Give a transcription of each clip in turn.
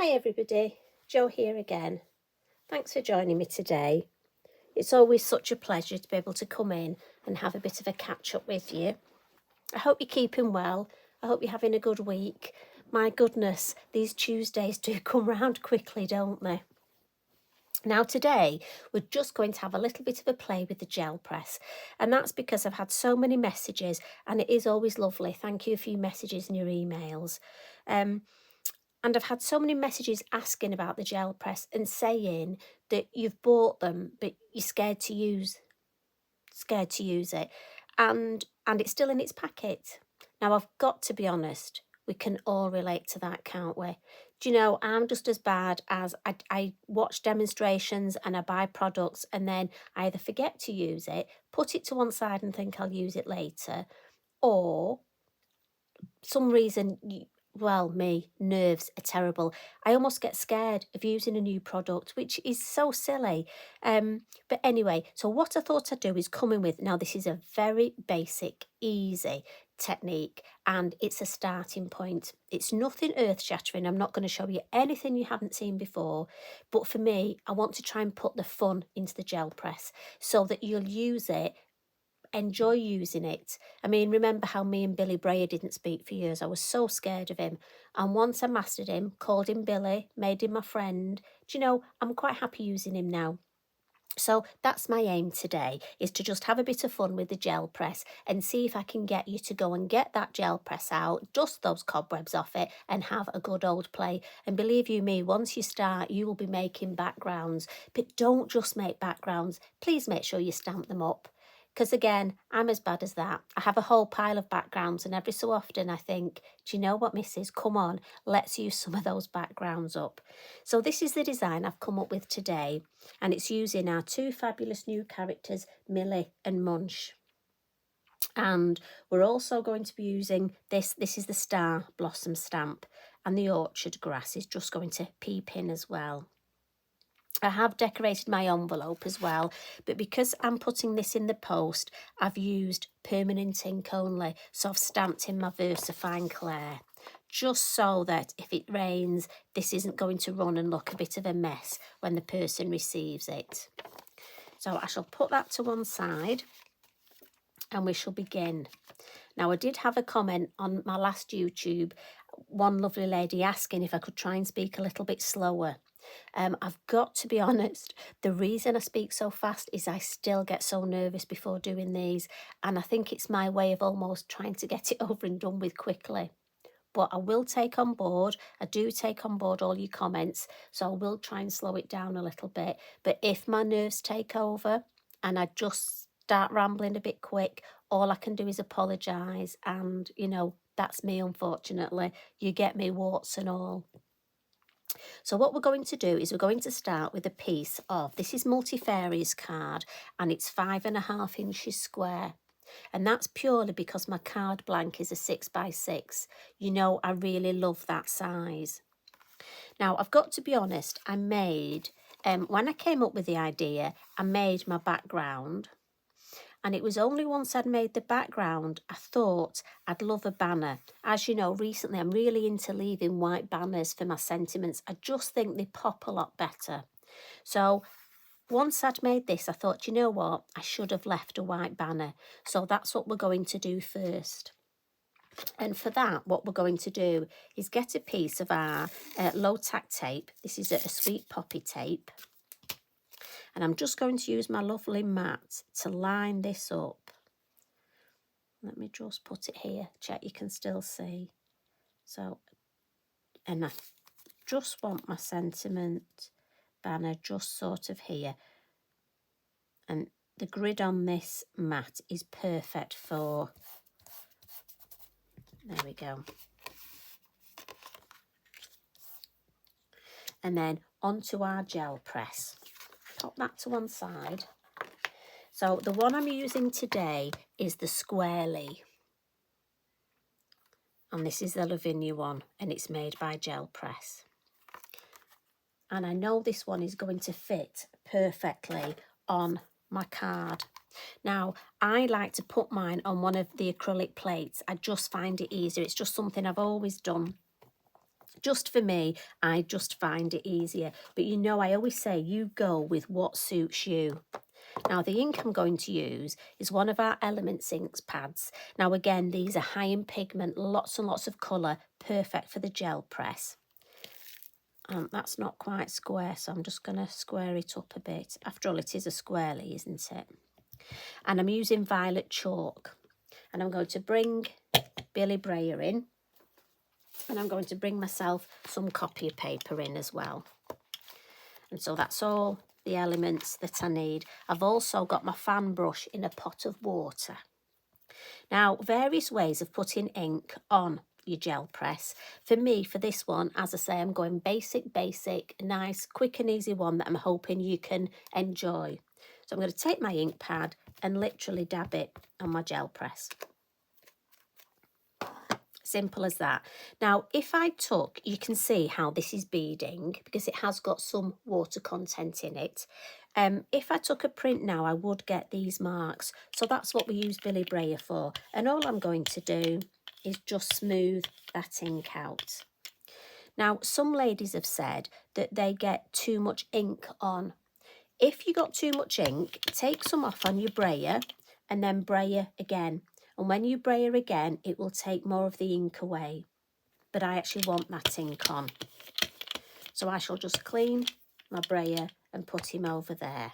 Hi everybody, Jo here again. Thanks for joining me today. It's always such a pleasure to be able to come in and have a bit of a catch up with you. I hope you're keeping well. I hope you're having a good week. My goodness, these Tuesdays do come round quickly, don't they? Now today, we're just going to have a little bit of a play with the gel press, and that's because I've had so many messages, and it is always lovely. Thank you for your messages and your emails. And I've had so many messages asking about the gel press and saying that you've bought them, but you're scared to use it, and it's still in its packet. Now I've got to be honest, we can all relate to that, can't we? Do you know, I'm just as bad as I watch demonstrations and I buy products and then I either forget to use it, put it to one side and think I'll use it later, or some reason, nerves are terrible. I almost get scared of using a new product, which is so silly. But anyway, so what I thought I'd do is come in with, now this is a very basic, easy technique, and it's a starting point. It's nothing earth-shattering. I'm not going to show you anything you haven't seen before, but for me, I want to try and put the fun into the gel press so that you'll use it, enjoy using it. I mean, remember how me and Billy Brayer didn't speak for years? I was so scared of him. And once I mastered him, called him Billy, made him my friend, do you know, I'm quite happy using him now. So that's my aim today, is to just have a bit of fun with the gel press and see if I can get you to go and get that gel press out, dust those cobwebs off it and have a good old play. And believe you me, once you start, you will be making backgrounds. But don't just make backgrounds. Please make sure you stamp them up. Because again, I'm as bad as that. I have a whole pile of backgrounds and every so often I think, do you know what, missus? Come on, let's use some of those backgrounds up. So this is the design I've come up with today, and it's using our two fabulous new characters, Millie and Munch. And we're also going to be using this is the Star Blossom stamp, and the orchard grass is just going to peep in as well. I have decorated my envelope as well, but because I'm putting this in the post, I've used permanent ink only, so I've stamped in my VersaFine Claire, just so that if it rains, this isn't going to run and look a bit of a mess when the person receives it. So I shall put that to one side and we shall begin. Now, I did have a comment on my last YouTube, one lovely lady asking if I could try and speak a little bit slower. I've got to be honest, the reason I speak so fast is I still get so nervous before doing these, and I think it's my way of almost trying to get it over and done with quickly. But I will take on board, I do take on board all your comments, so I will try and slow it down a little bit. But if my nerves take over and I just start rambling a bit quick, all I can do is apologise, and, you know, that's me, unfortunately. You get me, warts and all. So what we're going to do is we're going to start with a piece of, this is Multifarious card, and it's 5.5 inches square. And that's purely because my card blank is a 6x6. You know, I really love that size. Now, I've got to be honest, I made, when I came up with the idea, I made my background. And it was only once I'd made the background, I thought I'd love a banner. As you know, recently I'm really into leaving white banners for my sentiments. I just think they pop a lot better. So once I'd made this, I thought, you know what, I should have left a white banner. So that's what we're going to do first. And for that, what we're going to do is get a piece of our low tack tape. This is a Sweet Poppy tape. And I'm just going to use my lovely mat to line this up. Let me just put it here, check you can still see. So, and I just want my sentiment banner just sort of here. And the grid on this mat is perfect for, there we go. And then onto our gel press. Pop that to one side. So the one I'm using today is the Squarely. And this is the Lavinia one, and it's made by Gel Press. And I know this one is going to fit perfectly on my card. Now, I like to put mine on one of the acrylic plates. I just find it easier. It's just something I've always done. Just for me, I just find it easier. But you know, I always say you go with what suits you. Now, the ink I'm going to use is one of our Elements inks pads. Now, again, these are high in pigment, lots and lots of colour, perfect for the gel press. That's not quite square, so I'm just going to square it up a bit. After all, it is a squarely, isn't it? And I'm using violet chalk. And I'm going to bring Billy Brayer in. And I'm going to bring myself some copy paper in as well. And so that's all the elements that I need. I've also got my fan brush in a pot of water. Now, various ways of putting ink on your gel press. For me, for this one, as I say, I'm going basic, nice, quick and easy one that I'm hoping you can enjoy. So I'm going to take my ink pad and literally dab it on my gel press. Simple as that. Now, if I took, you can see how this is beading because it has got some water content in it. If I took a print now, I would get these marks. So that's what we use Billy Brayer for. And all I'm going to do is just smooth that ink out. Now, some ladies have said that they get too much ink on. If you got too much ink, take some off on your brayer and then brayer again. And when you brayer again, it will take more of the ink away. But I actually want that ink on. So I shall just clean my brayer and put him over there.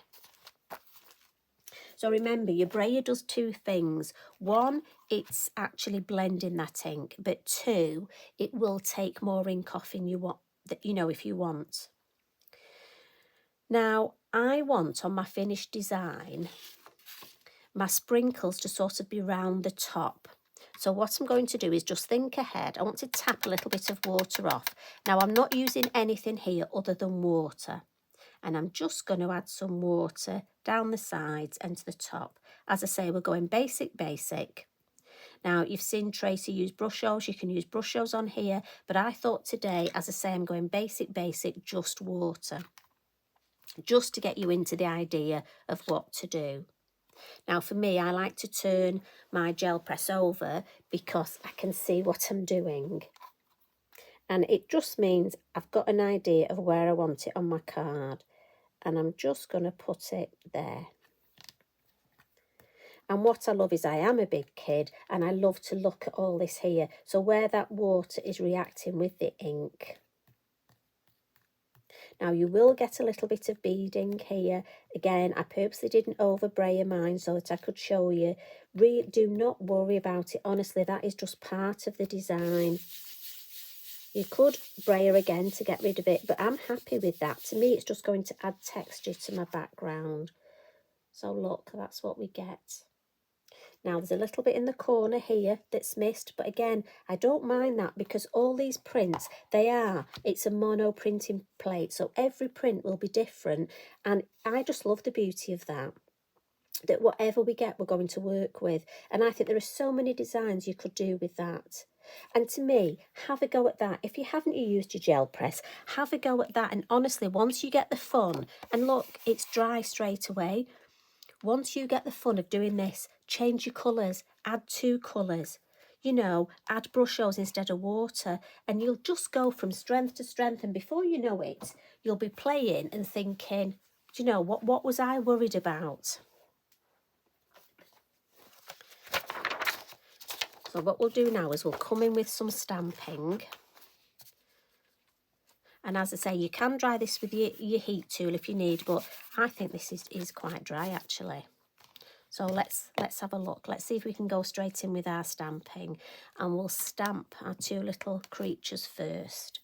So remember, your brayer does two things. One, it's actually blending that ink. But two, it will take more ink off in if you want. Now, I want on my finished design my sprinkles to sort of be round the top. So what I'm going to do is just think ahead. I want to tap a little bit of water off. Now, I'm not using anything here other than water. And I'm just going to add some water down the sides and to the top. As I say, we're going basic. Now, you've seen Tracy use brushos. You can use brushos on here. But I thought today, as I say, I'm going basic, just water. Just to get you into the idea of what to do. Now, for me, I like to turn my gel press over because I can see what I'm doing. And it just means I've got an idea of where I want it on my card. And I'm just going to put it there. And what I love is I am a big kid and I love to look at all this here. So where that water is reacting with the ink. Now, you will get a little bit of beading here. Again, I purposely didn't over-brayer mine so that I could show you. Do not worry about it. Honestly, that is just part of the design. You could brayer again to get rid of it, but I'm happy with that. To me, it's just going to add texture to my background. So look, that's what we get. Now, there's a little bit in the corner here that's missed, but again, I don't mind that because all these prints, it's a mono printing plate, so every print will be different, and I just love the beauty of that whatever we get, we're going to work with, and I think there are so many designs you could do with that. And to me, have a go at that. If you haven't used your gel press, have a go at that, and honestly, once you get the fun, and look, it's dry straight away. Once you get the fun of doing this, change your colours, add 2 colours, add brushos instead of water, and you'll just go from strength to strength, and before you know it, you'll be playing and thinking, what was I worried about? So what we'll do now is we'll come in with some stamping. And as I say, you can dry this with your heat tool if you need, but I think this is quite dry actually. So let's have a look. Let's see if we can go straight in with our stamping, and we'll stamp our 2 little creatures first.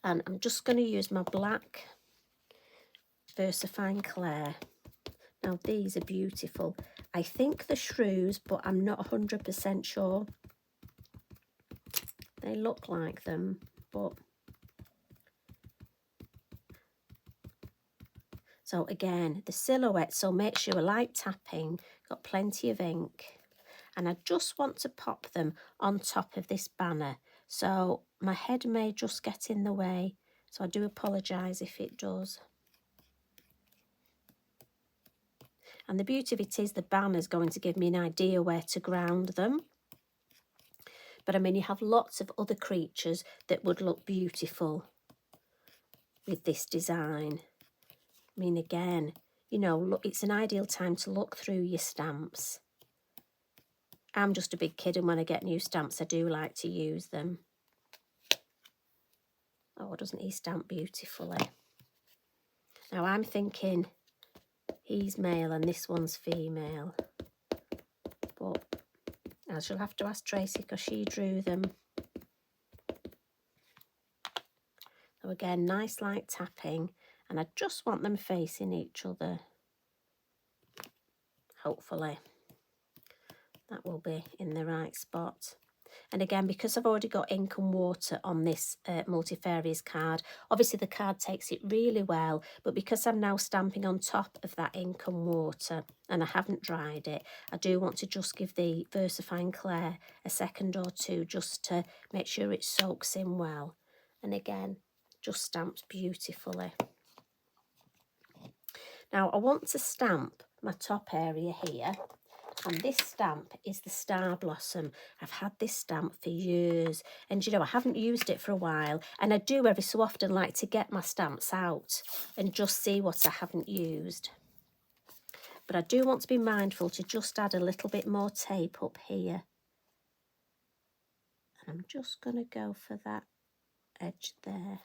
And I'm just going to use my black VersaFine Clair. Now these are beautiful. I think they're shrews, but I'm not 100% sure. They look like them, but... So again, the silhouette, so make sure a light tapping, got plenty of ink. And I just want to pop them on top of this banner. So my head may just get in the way, so I do apologise if it does. And the beauty of it is the banner's going to give me an idea where to ground them. But I mean, you have lots of other creatures that would look beautiful with this design. I mean, again, you know, look, it's an ideal time to look through your stamps. I'm just a big kid, and when I get new stamps, I do like to use them. Oh, doesn't he stamp beautifully? Now, I'm thinking he's male and this one's female. But I shall have to ask Tracy because she drew them. So again, nice light tapping. And I just want them facing each other. Hopefully that will be in the right spot. And again, because I've already got ink and water on this Multifarious card, obviously the card takes it really well, but because I'm now stamping on top of that ink and water and I haven't dried it, I do want to just give the VersaFine Clair a second or two just to make sure it soaks in well. And again, just stamps beautifully. Now I want to stamp my top area here. And this stamp is the Star Blossom. I've had this stamp for years. And, you know, I haven't used it for a while. And I do every so often like to get my stamps out and just see what I haven't used. But I do want to be mindful to just add a little bit more tape up here. And I'm just going to go for that edge there.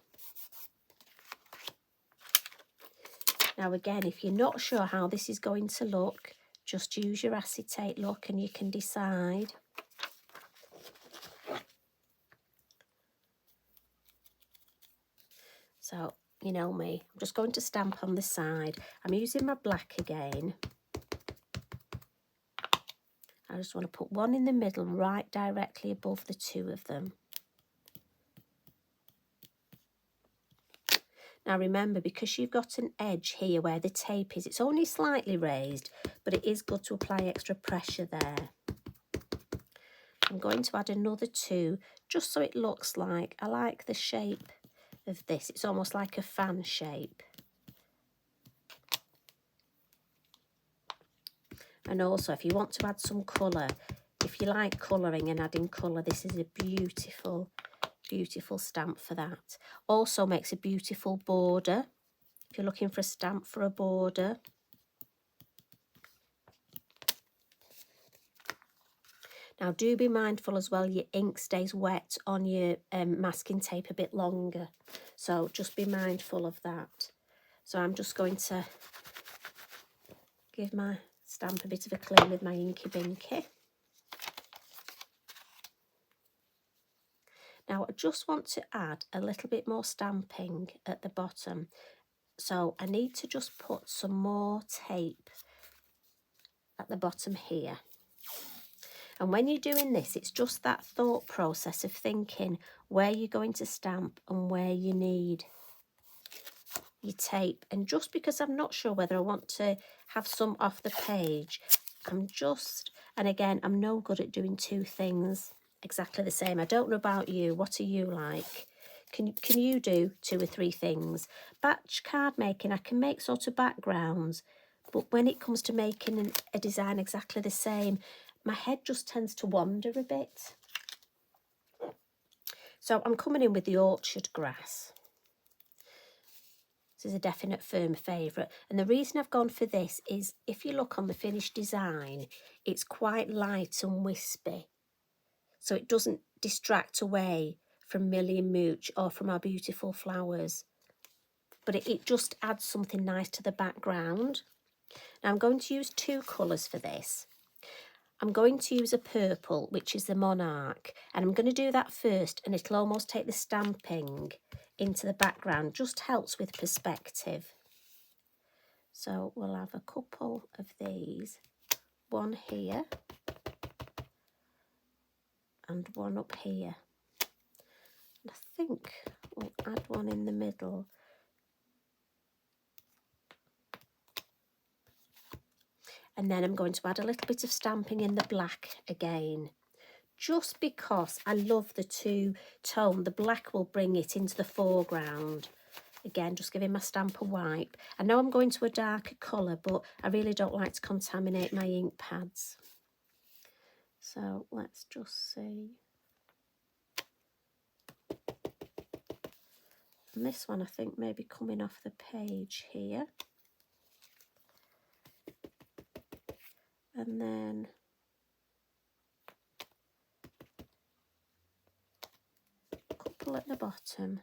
Now, again, if you're not sure how this is going to look, just use your acetate look and you can decide. So, you know me, I'm just going to stamp on the side. I'm using my black again. I just want to put one in the middle, right directly above the two of them. Now remember, because you've got an edge here where the tape is, it's only slightly raised, but it is good to apply extra pressure there. I'm going to add another two, just so it looks like, I like the shape of this. It's almost like a fan shape. And also, if you want to add some colour, if you like colouring and adding colour, this is a beautiful, beautiful stamp for that. Also makes a beautiful border, if you're looking for a stamp for a border. Now, do be mindful as well, your ink stays wet on your masking tape a bit longer. So just be mindful of that. So I'm just going to give my stamp a bit of a clean with my Inky Binky. Now I just want to add a little bit more stamping at the bottom. So I need to just put some more tape at the bottom here. And when you're doing this, it's just that thought process of thinking where you're going to stamp and where you need your tape. And just because I'm not sure whether I want to have some off the page, and again, I'm no good at doing two things exactly the same. I don't know about you. What are you like? Can you do two or three things? Batch card making, I can make sort of backgrounds, but when it comes to making a design exactly the same, my head just tends to wander a bit. So I'm coming in with the Orchard Grass. This is a definite firm favourite. And the reason I've gone for this is if you look on the finished design, it's quite light and wispy. So it doesn't distract away from Millie and Munch or from our beautiful flowers. But it just adds something nice to the background. Now I'm going to use two colours for this. I'm going to use a purple, which is the Monarch, and I'm going to do that first, and it'll almost take the stamping into the background, just helps with perspective. So we'll have a couple of these, one here and one up here. And I think we'll add one in the middle. And then I'm going to add a little bit of stamping in the black again, just because I love the two-tone. The black will bring it into the foreground. Again, just giving my stamp a wipe. I know I'm going to a darker colour, but I really don't like to contaminate my ink pads. So let's just see. And this one I think maybe coming off the page here. And then a couple at the bottom,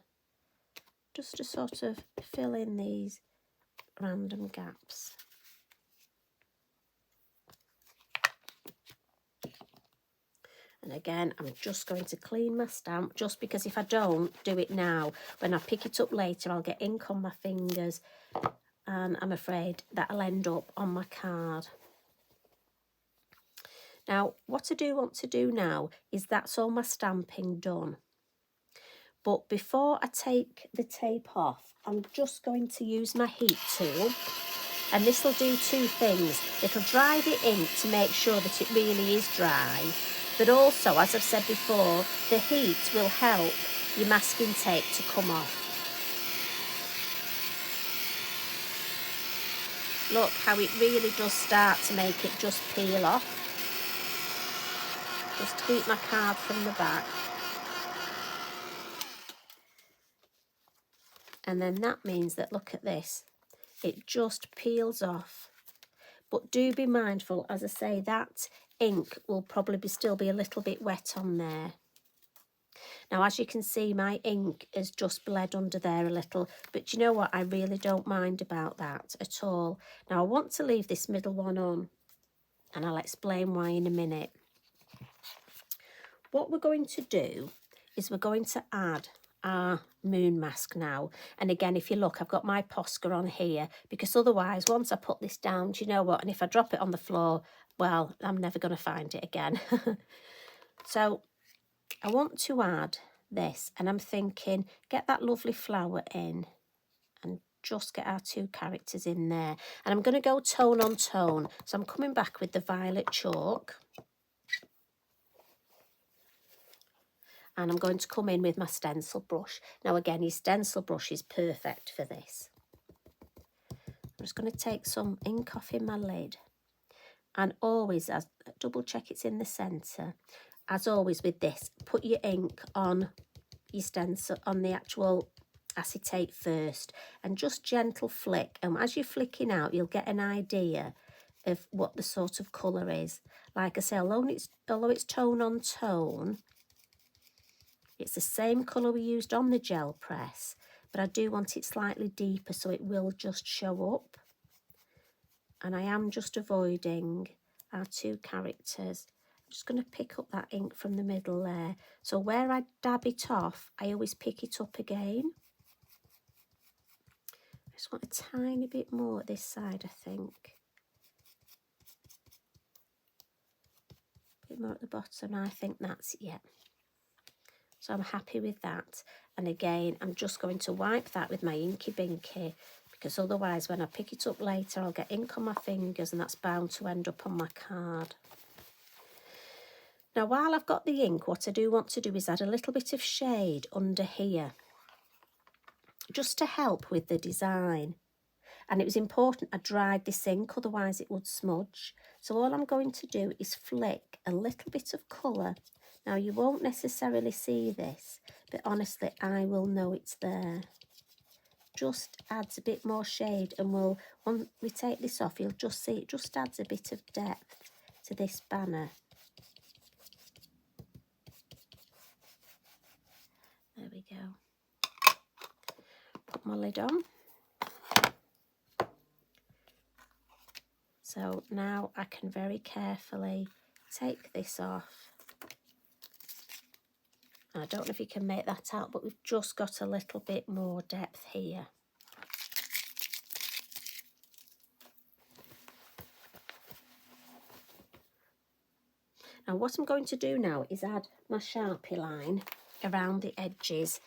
just to sort of fill in these random gaps. And again, I'm just going to clean my stamp, just because if I don't do it now, when I pick it up later, I'll get ink on my fingers, and I'm afraid that'll end up on my card. Now, what I do want to do now is that's all my stamping done. But before I take the tape off, I'm just going to use my heat tool. And this will do two things. It'll dry the ink to make sure that it really is dry. But also, as I've said before, the heat will help your masking tape to come off. Look how it really does start to make it just peel off. Just tweak my card from the back. And then that means that, look at this, it just peels off. But do be mindful, as I say, that ink will probably still be a little bit wet on there. Now, as you can see, my ink has just bled under there a little, but you know what? I really don't mind about that at all. Now, I want to leave this middle one on, and I'll explain why in a minute. What we're going to do is we're going to add our moon mask now. And again, if you look, I've got my Posca on here, because otherwise, once I put this down, do you know what? And if I drop it on the floor, well, I'm never going to find it again. So I want to add this, and I'm thinking, get that lovely flower in and just get our two characters in there. And I'm going to go tone on tone. So I'm coming back with the violet chalk. And I'm going to come in with my stencil brush. Now again, your stencil brush is perfect for this. I'm just going to take some ink off in my lid. And always, double check it's in the centre. As always with this, put your ink on your stencil, on the actual acetate first. And just gentle flick. And as you're flicking out, you'll get an idea of what the sort of colour is. Like I say, although it's tone on tone, it's the same colour we used on the gel press, but I do want it slightly deeper so it will just show up. And I am just avoiding our two characters. I'm just going to pick up that ink from the middle there. So where I dab it off, I always pick it up again. I just want a tiny bit more at this side, I think. A bit more at the bottom, I think that's, yeah. So I'm happy with that. And again, I'm just going to wipe that with my Inky Binky, because otherwise when I pick it up later, I'll get ink on my fingers and that's bound to end up on my card. Now, while I've got the ink, what I do want to do is add a little bit of shade under here, just to help with the design. And it was important I dried this ink, otherwise it would smudge. So all I'm going to do is flick a little bit of colour. Now, you won't necessarily see this, but honestly, I will know it's there. Just adds a bit more shade, and when we take this off, you'll just see it just adds a bit of depth to this banner. There we go. Put my lid on. So now I can very carefully take this off. I don't know if you can make that out, but we've just got a little bit more depth here. Now what I'm going to do now is add my Sharpie line around the edges.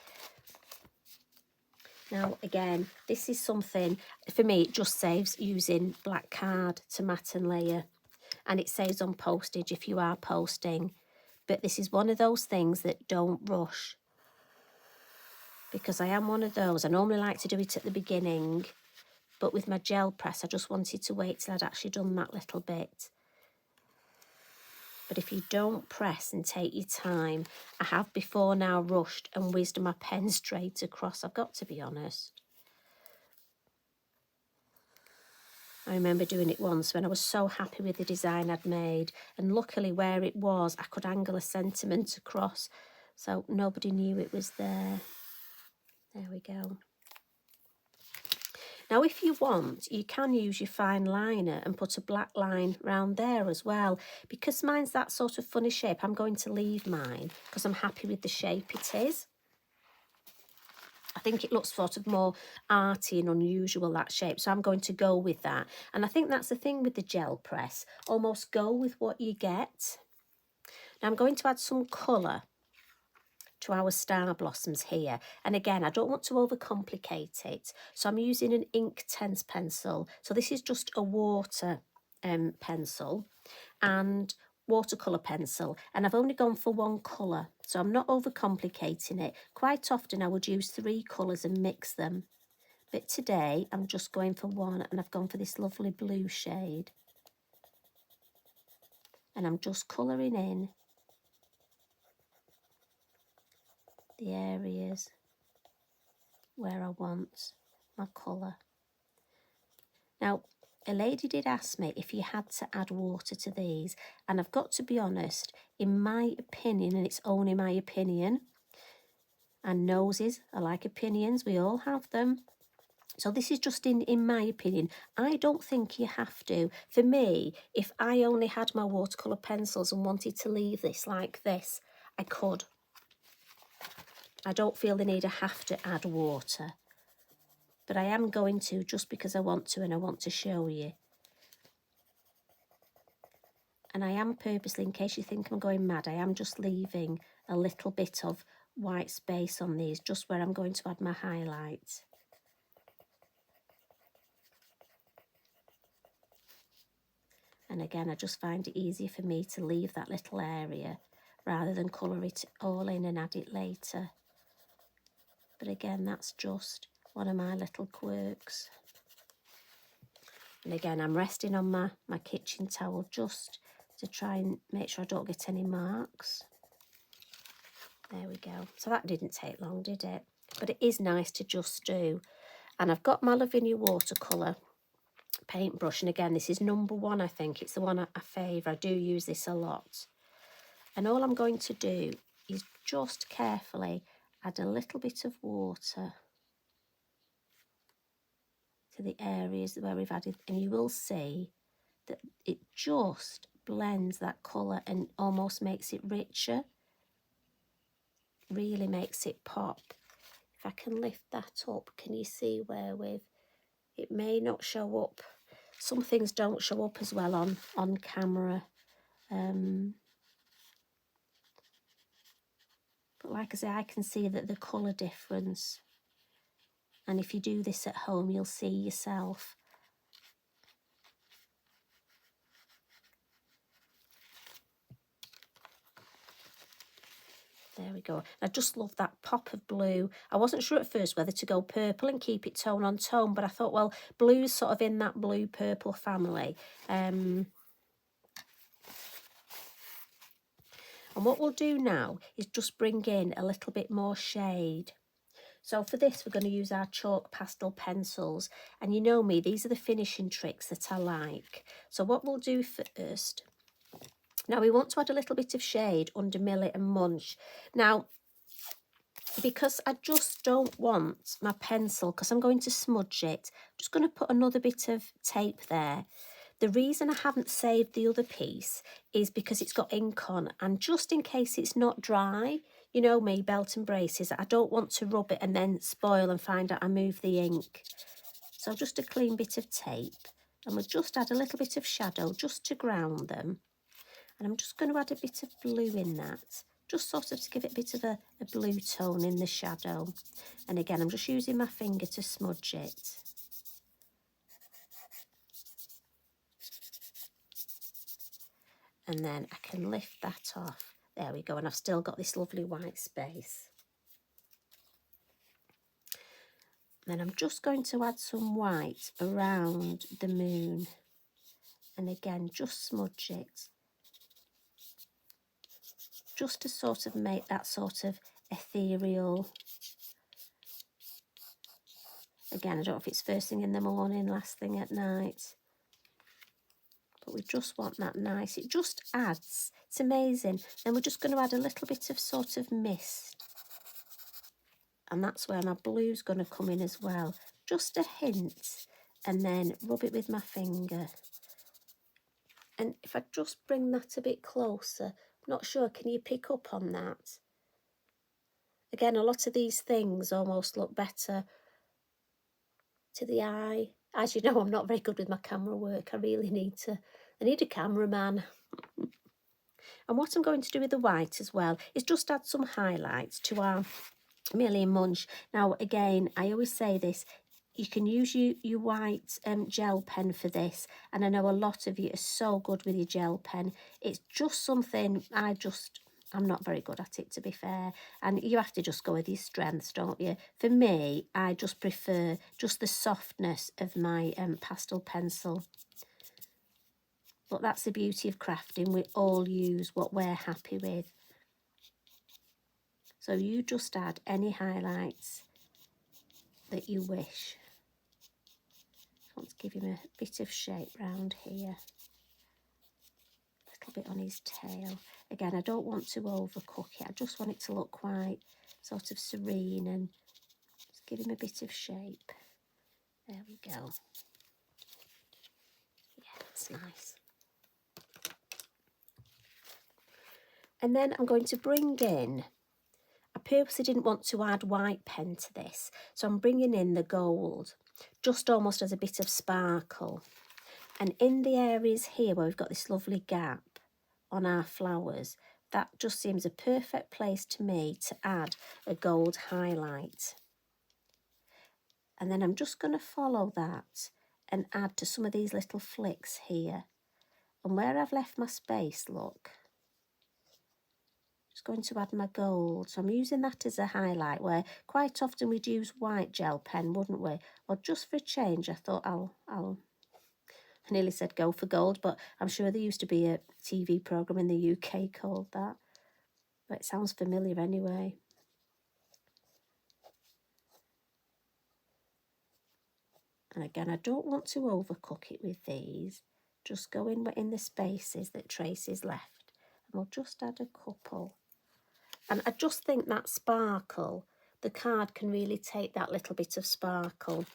Now again, this is something, for me, it just saves using black card to mat and layer. And it saves on postage if you are posting. But this is one of those things that don't rush. Because I am one of those. I normally like to do it at the beginning. But with my gel press, I just wanted to wait till I'd actually done that little bit. But if you don't press and take your time, I have before now rushed and whizzed my pen straight across. I've got to be honest. I remember doing it once when I was so happy with the design I'd made, and luckily where it was, I could angle a sentiment across, so nobody knew it was there. There we go. Now, if you want, you can use your fine liner and put a black line round there as well. Because mine's that sort of funny shape, I'm going to leave mine because I'm happy with the shape it is. I think it looks sort of more arty and unusual, that shape, so I'm going to go with that. And I think that's the thing with the gel press, almost go with what you get. Now I'm going to add some colour to our star blossoms here, and again, I don't want to overcomplicate it, so I'm using an Inktense pencil. So this is just a water pencil and watercolour pencil, and I've only gone for one colour, so I'm not overcomplicating it. Quite often I would use 3 colours and mix them, but today I'm just going for one, and I've gone for this lovely blue shade, and I'm just colouring in the areas where I want my colour. Now, a lady did ask me if you had to add water to these, and I've got to be honest, in my opinion, and it's only my opinion, and noses are like opinions, we all have them. So this is just in my opinion. I don't think you have to. For me, if I only had my watercolour pencils and wanted to leave this like this, I could. I don't feel the need I have to add water. But I am going to, just because I want to and I want to show you. And I am purposely, in case you think I'm going mad, I am just leaving a little bit of white space on these, just where I'm going to add my highlights. And again, I just find it easier for me to leave that little area rather than colour it all in and add it later. But again, that's just one of my little quirks. And again, I'm resting on my kitchen towel just to try and make sure I don't get any marks. There we go. So that didn't take long, did it? But it is nice to just do. And I've got my Lavinia watercolour paintbrush. And again, this is number 1, I think. It's the one I favour. I do use this a lot. And all I'm going to do is just carefully add a little bit of water to the areas where we've added, and you will see that it just blends that colour and almost makes it richer, really makes it pop. If I can lift that up, can you see where it may not show up, some things don't show up as well on camera, but like I say, I can see that the colour difference. And if you do this at home, you'll see yourself. There we go. I just love that pop of blue. I wasn't sure at first whether to go purple and keep it tone on tone, but I thought, well, blue's sort of in that blue-purple family. And what we'll do now is just bring in a little bit more shade. So for this, we're going to use our chalk pastel pencils. And you know me, these are the finishing tricks that I like. So what we'll do first, now we want to add a little bit of shade under Millie and Munch. Now, because I just don't want my pencil, because I'm going to smudge it, I'm just going to put another bit of tape there. The reason I haven't saved the other piece is because it's got ink on, and just in case it's not dry, you know me, belt and braces, I don't want to rub it and then spoil and find out I moved the ink. So just a clean bit of tape, and we'll just add a little bit of shadow just to ground them. And I'm just going to add a bit of blue in that, just sort of to give it a bit of a blue tone in the shadow. And again, I'm just using my finger to smudge it. And then I can lift that off. There we go, and I've still got this lovely white space. Then I'm just going to add some white around the moon. And again, just smudge it. just to sort of make that sort of ethereal. Again, I don't know if it's first thing in the morning, last thing at night. But we just want that nice. It just adds. It's amazing. Then we're just going to add a little bit of sort of mist. And that's where my blue's going to come in as well. Just a hint. And then rub it with my finger. And if I just bring that a bit closer, I'm not sure, can you pick up on that? Again, a lot of these things almost look better to the eye. As you know, I'm not very good with my camera work. I need a cameraman. And what I'm going to do with the white as well is just add some highlights to our Millie and Munch. Now, again, I always say this, you can use your white gel pen for this. And I know a lot of you are so good with your gel pen. It's just something I'm not very good at it, to be fair. And you have to just go with your strengths, don't you? For me, I just prefer just the softness of my pastel pencil. But that's the beauty of crafting. We all use what we're happy with. So you just add any highlights that you wish. I want to give him a bit of shape round here. A little bit on his tail. Again, I don't want to overcook it. I just want it to look quite sort of serene and just give him a bit of shape. There we go. Yeah, that's nice. And then I'm going to bring in, I purposely didn't want to add white pen to this, so I'm bringing in the gold, just almost as a bit of sparkle. And in the areas here where we've got this lovely gap on our flowers, that just seems a perfect place to me to add a gold highlight. And then I'm just going to follow that and add to some of these little flicks here. And where I've left my space, look, just going to add my gold. So I'm using that as a highlight, where quite often we'd use white gel pen, wouldn't we? Well, just for a change, I thought I nearly said go for gold, but I'm sure there used to be a TV programme in the UK called that. But it sounds familiar anyway. And again, I don't want to overcook it with these. Just go in the spaces that Tracy's left. And we'll just add a couple. And I just think that sparkle, the card can really take that little bit of sparkle.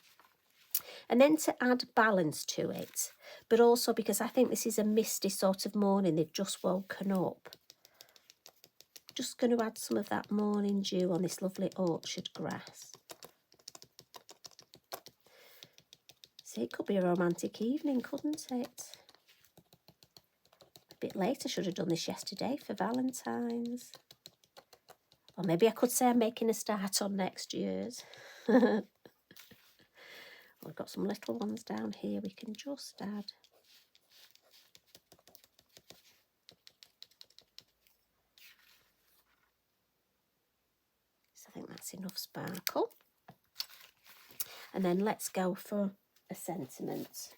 And then to add balance to it, but also because I think this is a misty sort of morning, they've just woken up. Just going to add some of that morning dew on this lovely orchard grass. See, it could be a romantic evening, couldn't it? A bit late, I should have done this yesterday for Valentine's. Or maybe I could say I'm making a start on next year's. We've got some little ones down here we can just add. So I think that's enough sparkle. And then let's go for a sentiment.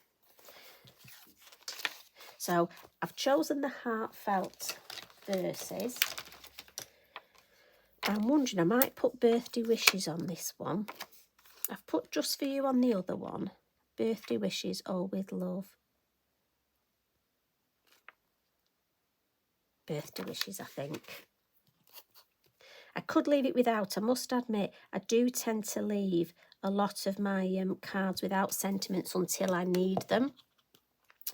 So I've chosen the heartfelt verses. I'm wondering, I might put birthday wishes on this one. I've put just for you on the other one. Birthday wishes, all with love. Birthday wishes, I think. I could leave it without. I must admit, I do tend to leave a lot of my cards without sentiments until I need them.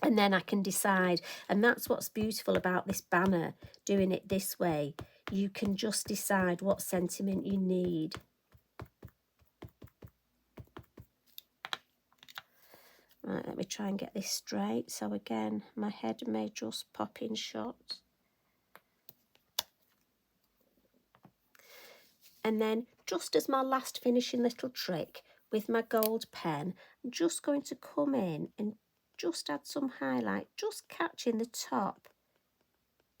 And then I can decide. And that's what's beautiful about this banner, doing it this way. You can just decide what sentiment you need. Right, let me try and get this straight. So again, my head may just pop in shots. And then just as my last finishing little trick with my gold pen, I'm just going to come in and just add some highlight, just catching the top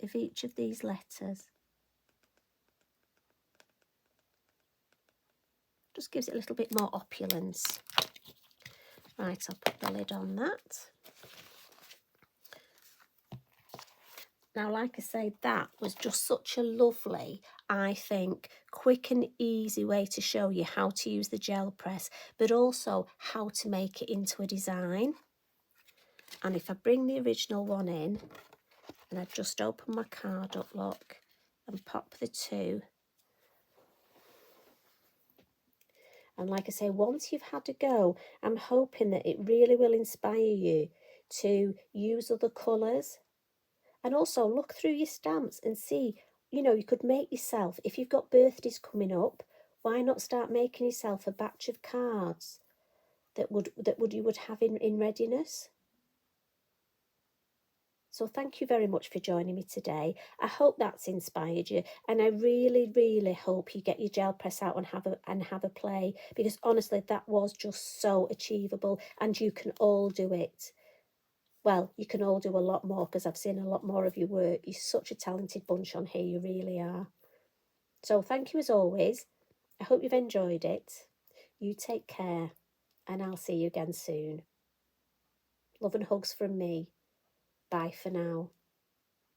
of each of these letters. Just gives it a little bit more opulence. Right, I'll put the lid on that. Now, like I say, that was just such a lovely, I think, quick and easy way to show you how to use the gel press, but also how to make it into a design. And if I bring the original one in, and I just open my card up, look, and pop the two. And like I say, once you've had a go, I'm hoping that it really will inspire you to use other colours. And also look through your stamps and see, you know, you could make yourself, if you've got birthdays coming up, why not start making yourself a batch of cards that you would have in readiness? So thank you very much for joining me today. I hope that's inspired you, and I really, really hope you get your gel press out and have a play, because honestly, that was just so achievable, and you can all do it. Well, you can all do a lot more, because I've seen a lot more of your work. You're such a talented bunch on here, you really are. So thank you as always. I hope you've enjoyed it. You take care, and I'll see you again soon. Love and hugs from me. Bye for now.